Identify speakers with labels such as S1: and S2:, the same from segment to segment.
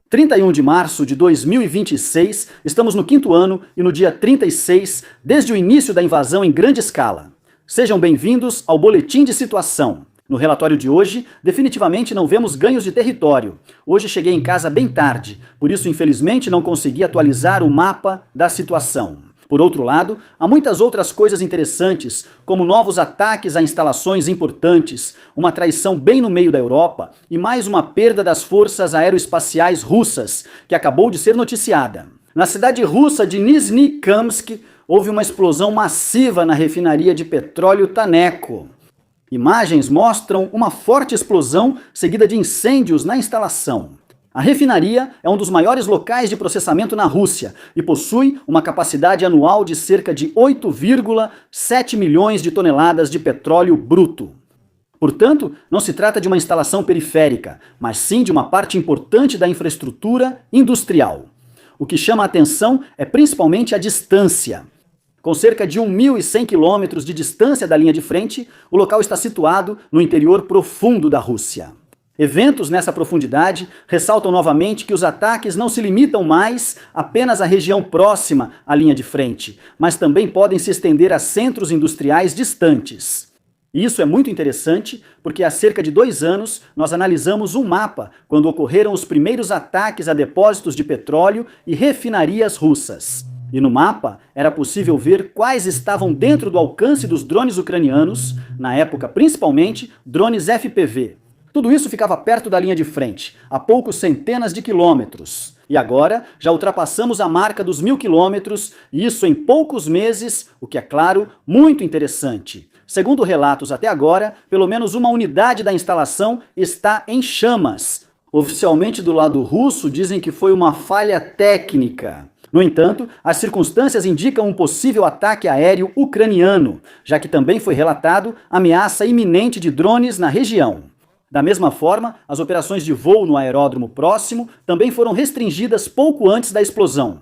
S1: 31 de março de 2026, estamos no quinto ano e no dia 36, desde o início da invasão em grande escala. Sejam bem-vindos ao Boletim de Situação. No relatório de hoje, definitivamente não vemos ganhos de território. Hoje cheguei em casa bem tarde, por isso infelizmente não consegui atualizar o mapa da situação. Por outro lado, há muitas outras coisas interessantes, como novos ataques a instalações importantes, uma traição bem no meio da Europa e mais uma perda das forças aeroespaciais russas, que acabou de ser noticiada. Na cidade russa de Nizhny-Kamsk, houve uma explosão massiva na refinaria de petróleo Taneco. Imagens mostram uma forte explosão seguida de incêndios na instalação. A refinaria é um dos maiores locais de processamento na Rússia e possui uma capacidade anual de cerca de 8,7 milhões de toneladas de petróleo bruto. Portanto, não se trata de uma instalação periférica, mas sim de uma parte importante da infraestrutura industrial. O que chama a atenção é principalmente a distância. Com cerca de 1.100 quilômetros de distância da linha de frente, o local está situado no interior profundo da Rússia. Eventos nessa profundidade ressaltam novamente que os ataques não se limitam mais apenas à região próxima à linha de frente, mas também podem se estender a centros industriais distantes. E isso é muito interessante porque há cerca de 2 anos nós analisamos um mapa quando ocorreram os primeiros ataques a depósitos de petróleo e refinarias russas. E no mapa era possível ver quais estavam dentro do alcance dos drones ucranianos, na época principalmente drones FPV. Tudo isso ficava perto da linha de frente, a poucos centenas de quilômetros. E agora já ultrapassamos a marca dos 1.000 quilômetros, e isso em poucos meses, o que é claro, muito interessante. Segundo relatos até agora, pelo menos uma unidade da instalação está em chamas. Oficialmente do lado russo dizem que foi uma falha técnica. No entanto, as circunstâncias indicam um possível ataque aéreo ucraniano, já que também foi relatado ameaça iminente de drones na região. Da mesma forma, as operações de voo no aeródromo próximo também foram restringidas pouco antes da explosão.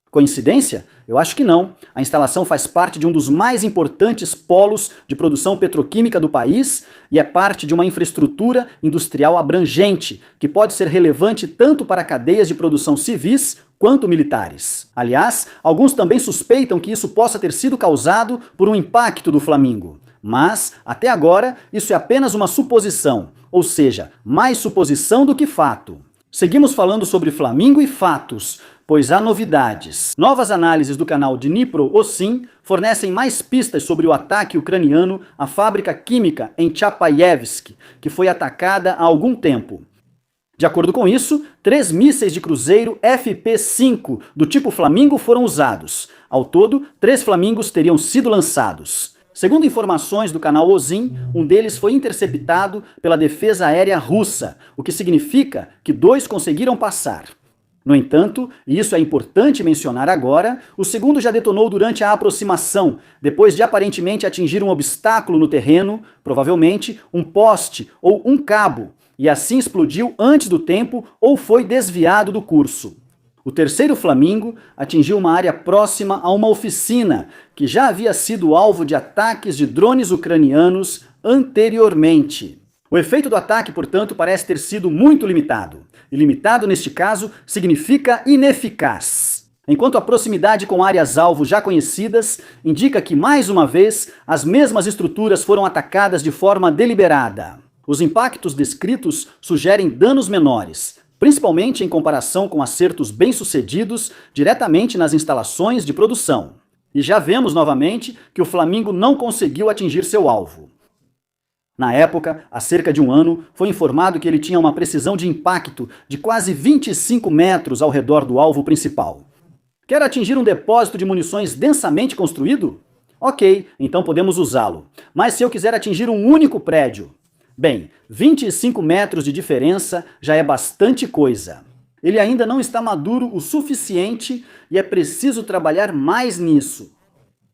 S1: Coincidência? Eu acho que não. A instalação faz parte de um dos mais importantes polos de produção petroquímica do país e é parte de uma infraestrutura industrial abrangente, que pode ser relevante tanto para cadeias de produção civis quanto militares. Aliás, alguns também suspeitam que isso possa ter sido causado por um impacto do Flamingo. Mas, até agora, isso é apenas uma suposição, ou seja, mais suposição do que fato. Seguimos falando sobre Flamingo e fatos, pois há novidades. Novas análises do canal Dnipro-Ossin fornecem mais pistas sobre o ataque ucraniano à fábrica química em Chapayevsk, que foi atacada há algum tempo. De acordo com isso, 3 mísseis de cruzeiro FP-5 do tipo Flamingo foram usados. Ao todo, 3 Flamingos teriam sido lançados. Segundo informações do canal Ozin, um deles foi interceptado pela defesa aérea russa, o que significa que 2 conseguiram passar. No entanto, e isso é importante mencionar agora, o segundo já detonou durante a aproximação, depois de aparentemente atingir um obstáculo no terreno, provavelmente um poste ou um cabo, e assim explodiu antes do tempo ou foi desviado do curso. O terceiro Flamingo atingiu uma área próxima a uma oficina, que já havia sido alvo de ataques de drones ucranianos anteriormente. O efeito do ataque, portanto, parece ter sido muito limitado. E limitado, neste caso, significa ineficaz. Enquanto a proximidade com áreas-alvo já conhecidas indica que, mais uma vez, as mesmas estruturas foram atacadas de forma deliberada. Os impactos descritos sugerem danos menores, principalmente em comparação com acertos bem-sucedidos diretamente nas instalações de produção. E já vemos novamente que o Flamingo não conseguiu atingir seu alvo. Na época, há cerca de um ano, foi informado que ele tinha uma precisão de impacto de quase 25 metros ao redor do alvo principal. Quer atingir um depósito de munições densamente construído? Ok, então podemos usá-lo. Mas se eu quiser atingir um único prédio? Bem, 25 metros de diferença já é bastante coisa. Ele ainda não está maduro o suficiente e é preciso trabalhar mais nisso.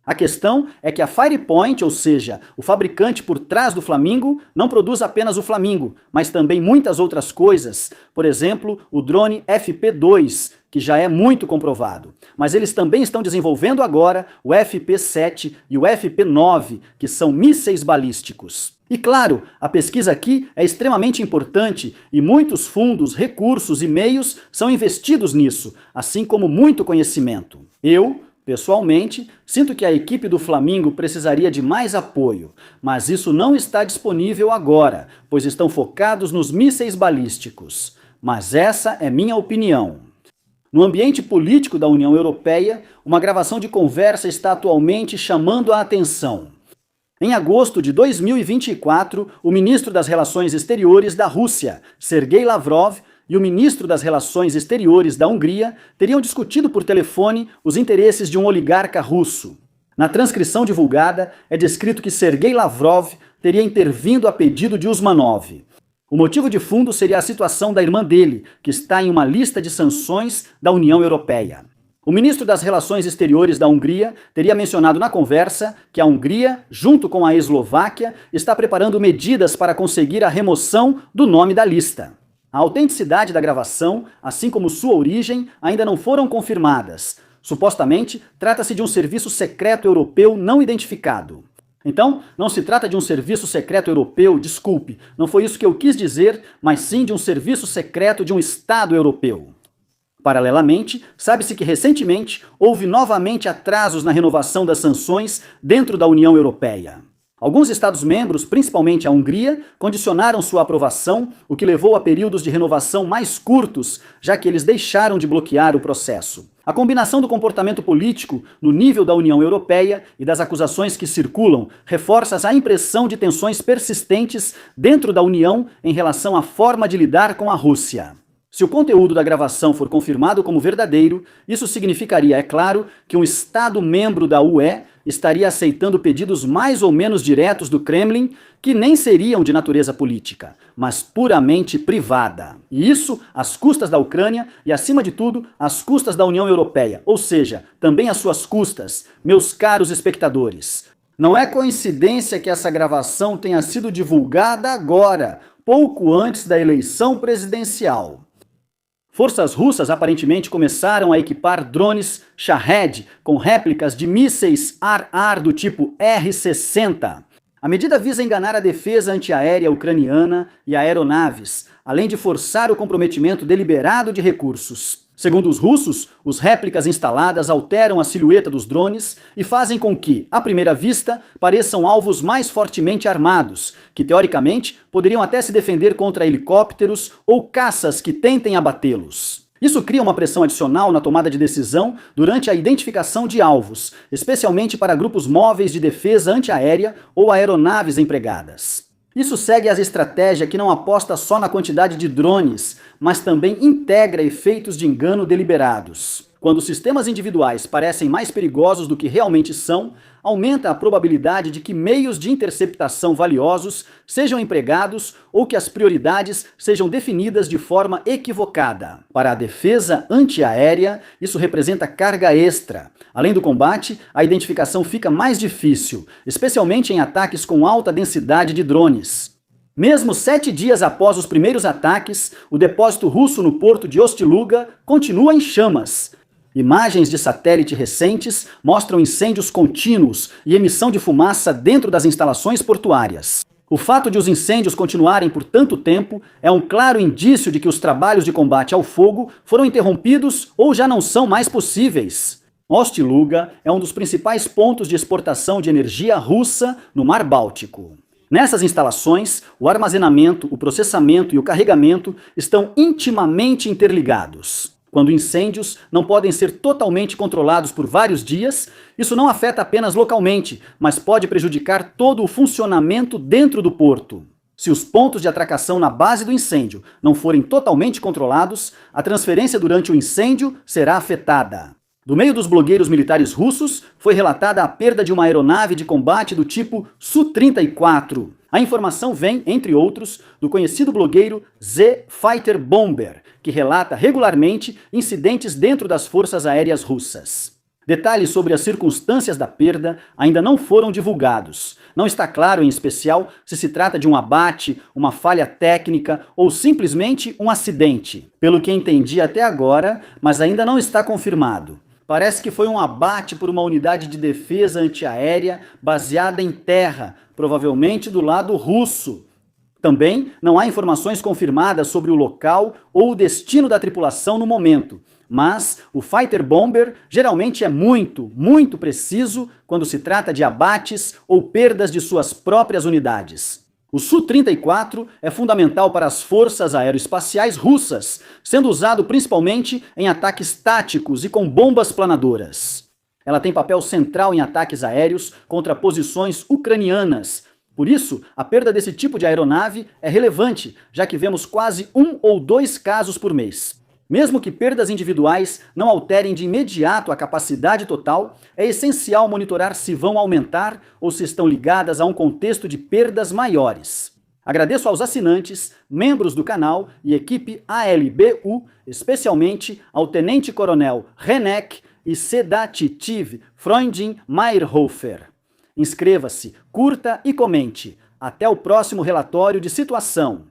S1: A questão é que a Firepoint, ou seja, o fabricante por trás do Flamingo, não produz apenas o Flamingo, mas também muitas outras coisas, por exemplo, o drone FP2, que já é muito comprovado. Mas eles também estão desenvolvendo agora o FP7 e o FP9, que são mísseis balísticos. E claro, a pesquisa aqui é extremamente importante e muitos fundos, recursos e meios são investidos nisso, assim como muito conhecimento. Eu, pessoalmente, sinto que a equipe do Flamingo precisaria de mais apoio, mas isso não está disponível agora, pois estão focados nos mísseis balísticos. Mas essa é minha opinião. No ambiente político da União Europeia, uma gravação de conversa está atualmente chamando a atenção. Em agosto de 2024, o ministro das Relações Exteriores da Rússia, Sergei Lavrov, e o ministro das Relações Exteriores da Hungria teriam discutido por telefone os interesses de um oligarca russo. Na transcrição divulgada, é descrito que Sergei Lavrov teria intervindo a pedido de Usmanov. O motivo de fundo seria a situação da irmã dele, que está em uma lista de sanções da União Europeia. O ministro das Relações Exteriores da Hungria teria mencionado na conversa que a Hungria, junto com a Eslováquia, está preparando medidas para conseguir a remoção do nome da lista. A autenticidade da gravação, assim como sua origem, ainda não foram confirmadas. Supostamente, trata-se de um serviço secreto europeu não identificado. Então, não se trata de um serviço secreto europeu, desculpe, não foi isso que eu quis dizer, mas sim de um serviço secreto de um Estado europeu. Paralelamente, sabe-se que recentemente houve novamente atrasos na renovação das sanções dentro da União Europeia. Alguns Estados-membros, principalmente a Hungria, condicionaram sua aprovação, o que levou a períodos de renovação mais curtos, já que eles deixaram de bloquear o processo. A combinação do comportamento político no nível da União Europeia e das acusações que circulam reforça a impressão de tensões persistentes dentro da União em relação à forma de lidar com a Rússia. Se o conteúdo da gravação for confirmado como verdadeiro, isso significaria, é claro, que um Estado-membro da UE estaria aceitando pedidos mais ou menos diretos do Kremlin, que nem seriam de natureza política, mas puramente privada. E isso às custas da Ucrânia e, acima de tudo, às custas da União Europeia, ou seja, também às suas custas, meus caros espectadores. Não é coincidência que essa gravação tenha sido divulgada agora, pouco antes da eleição presidencial. Forças russas aparentemente começaram a equipar drones Shahed com réplicas de mísseis ar-ar do tipo R-60. A medida visa enganar a defesa antiaérea ucraniana e aeronaves, além de forçar o comprometimento deliberado de recursos. Segundo os russos, os réplicas instaladas alteram a silhueta dos drones e fazem com que, à primeira vista, pareçam alvos mais fortemente armados, que teoricamente poderiam até se defender contra helicópteros ou caças que tentem abatê-los. Isso cria uma pressão adicional na tomada de decisão durante a identificação de alvos, especialmente para grupos móveis de defesa antiaérea ou aeronaves empregadas. Isso segue as estratégias que não aposta só na quantidade de drones, mas também integra efeitos de engano deliberados. Quando sistemas individuais parecem mais perigosos do que realmente são, aumenta a probabilidade de que meios de interceptação valiosos sejam empregados ou que as prioridades sejam definidas de forma equivocada. Para a defesa antiaérea, isso representa carga extra. Além do combate, a identificação fica mais difícil, especialmente em ataques com alta densidade de drones. Mesmo 7 dias após os primeiros ataques, o depósito russo no porto de Ostiluga continua em chamas. Imagens de satélite recentes mostram incêndios contínuos e emissão de fumaça dentro das instalações portuárias. O fato de os incêndios continuarem por tanto tempo é um claro indício de que os trabalhos de combate ao fogo foram interrompidos ou já não são mais possíveis. Ostiluga é um dos principais pontos de exportação de energia russa no Mar Báltico. Nessas instalações, o armazenamento, o processamento e o carregamento estão intimamente interligados. Quando incêndios não podem ser totalmente controlados por vários dias, isso não afeta apenas localmente, mas pode prejudicar todo o funcionamento dentro do porto. Se os pontos de atracação na base do incêndio não forem totalmente controlados, a transferência durante o incêndio será afetada. Do meio dos blogueiros militares russos, foi relatada a perda de uma aeronave de combate do tipo Su-34. A informação vem, entre outros, do conhecido blogueiro Z Fighter Bomber, que relata regularmente incidentes dentro das forças aéreas russas. Detalhes sobre as circunstâncias da perda ainda não foram divulgados. Não está claro, em especial, se trata de um abate, uma falha técnica ou simplesmente um acidente. Pelo que entendi até agora, mas ainda não está confirmado. Parece que foi um abate por uma unidade de defesa antiaérea baseada em terra, provavelmente do lado russo. Também não há informações confirmadas sobre o local ou o destino da tripulação no momento, mas o fighter bomber geralmente é muito preciso quando se trata de abates ou perdas de suas próprias unidades. O Su-34 é fundamental para as forças aeroespaciais russas, sendo usado principalmente em ataques táticos e com bombas planadoras. Ela tem papel central em ataques aéreos contra posições ucranianas. Por isso, a perda desse tipo de aeronave é relevante, já que vemos quase 1 ou 2 casos por mês. Mesmo que perdas individuais não alterem de imediato a capacidade total, é essencial monitorar se vão aumentar ou se estão ligadas a um contexto de perdas maiores. Agradeço aos assinantes, membros do canal e equipe ALBU, especialmente ao Tenente Coronel Renek e Sedativ Freundin Meyerhofer. Inscreva-se, curta e comente. Até o próximo relatório de situação.